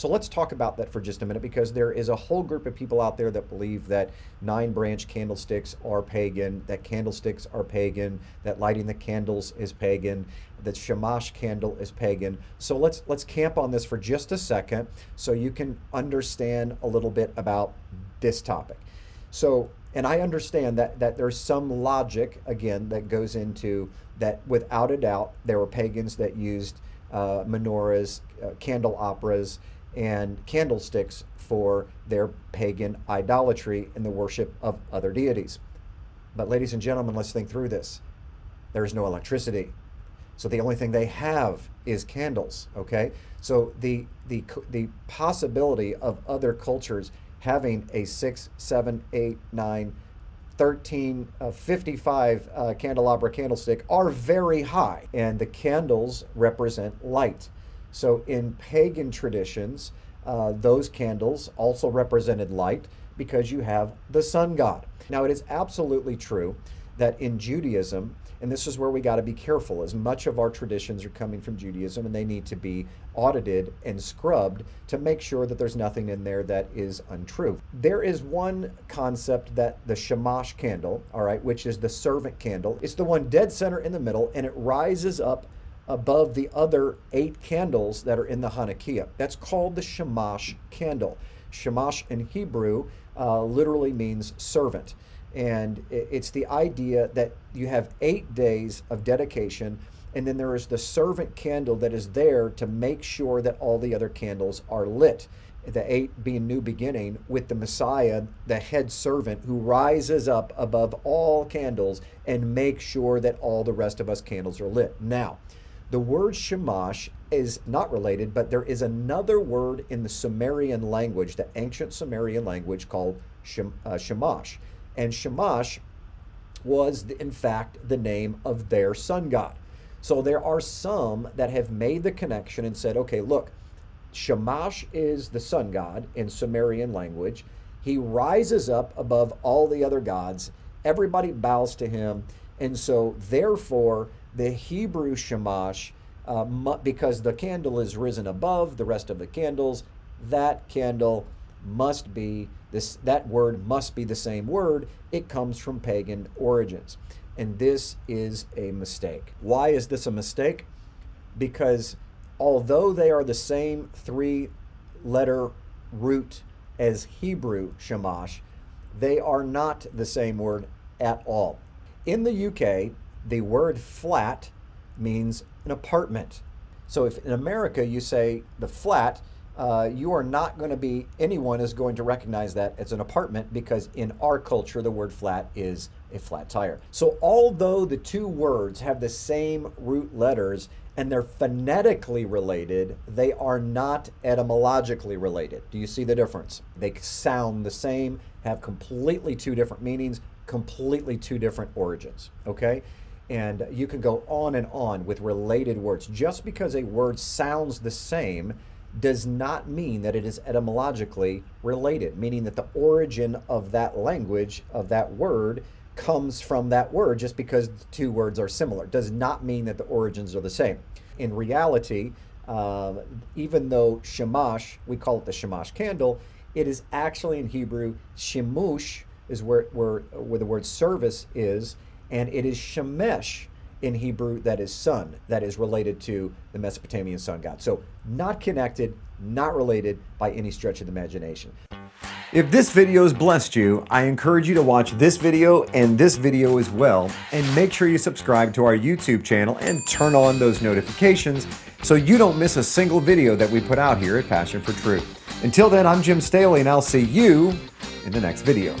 So let's talk about that for just a minute, because there is a whole group of people out there that believe that 9-branch candlesticks are pagan, that candlesticks are pagan, that lighting the candles is pagan, that Shamash candle is pagan. So let's camp on this for just a second so you can understand a little bit about this topic. So, and I understand that there's some logic, again, that goes into that. Without a doubt, there were pagans that used menorahs, candelabras, and candlesticks for their pagan idolatry and the worship of other deities. But ladies and gentlemen, let's think through this. There's no electricity. So the only thing they have is candles, okay? So the possibility of other cultures having a 6, 7, 8, 9, 13, 55 candelabra candlestick are very high, and the candles represent light. So in pagan traditions, those candles also represented light because you have the sun god. Now, it is absolutely true that in Judaism, and this is where we got to be careful, as much of our traditions are coming from Judaism, and they need to be audited and scrubbed to make sure that there's nothing in there that is untrue. There is one concept that the Shamash candle, all right, which is the servant candle, it's the one dead center in the middle, and it rises up above the other 8 candles that are in the Hanukkah. That's called the Shamash candle. Shamash in Hebrew literally means servant. And it's the idea that you have 8 days of dedication, and then there is the servant candle that is there to make sure that all the other candles are lit. The 8 being new beginning with the Messiah, the head servant who rises up above all candles and makes sure that all the rest of us candles are lit. Now, the word Shamash is not related, but there is another word in the Sumerian language, the ancient Sumerian language, called Shamash. And Shamash was, in fact, the name of their sun god. So there are some that have made the connection and said, okay, look, Shamash is the sun god in Sumerian language. He rises up above all the other gods. Everybody bows to him. And so, therefore, the Hebrew Shamash, because the candle is risen above the rest of the candles, that candle must be this, that word must be the same word. It comes from pagan origins. And this is a mistake. Why is this a mistake? Because although they are the same 3-letter root as Hebrew Shamash, they are not the same word at all. In the UK, the word flat means an apartment. So if in America you say the flat, you are not going to be, anyone is going to recognize that as an apartment, because in our culture, the word flat is a flat tire. So although the 2 words have the same root letters and they're phonetically related, they are not etymologically related. Do you see the difference? They sound the same, have completely 2 different meanings, completely 2 different origins, okay? And you can go on with related words. Just because a word sounds the same does not mean that it is etymologically related, meaning that the origin of that language, of that word, comes from that word. Just because the 2 words are similar does not mean that the origins are the same. In reality, even though Shamash, we call it the Shamash candle, it is actually in Hebrew, Shemush is where the word service is, and it is Shemesh in Hebrew, that is sun, that is related to the Mesopotamian sun god. So not connected, not related by any stretch of the imagination. If this video has blessed you, I encourage you to watch this video and this video as well, and make sure you subscribe to our YouTube channel and turn on those notifications so you don't miss a single video that we put out here at Passion for Truth. Until then, I'm Jim Staley, and I'll see you in the next video.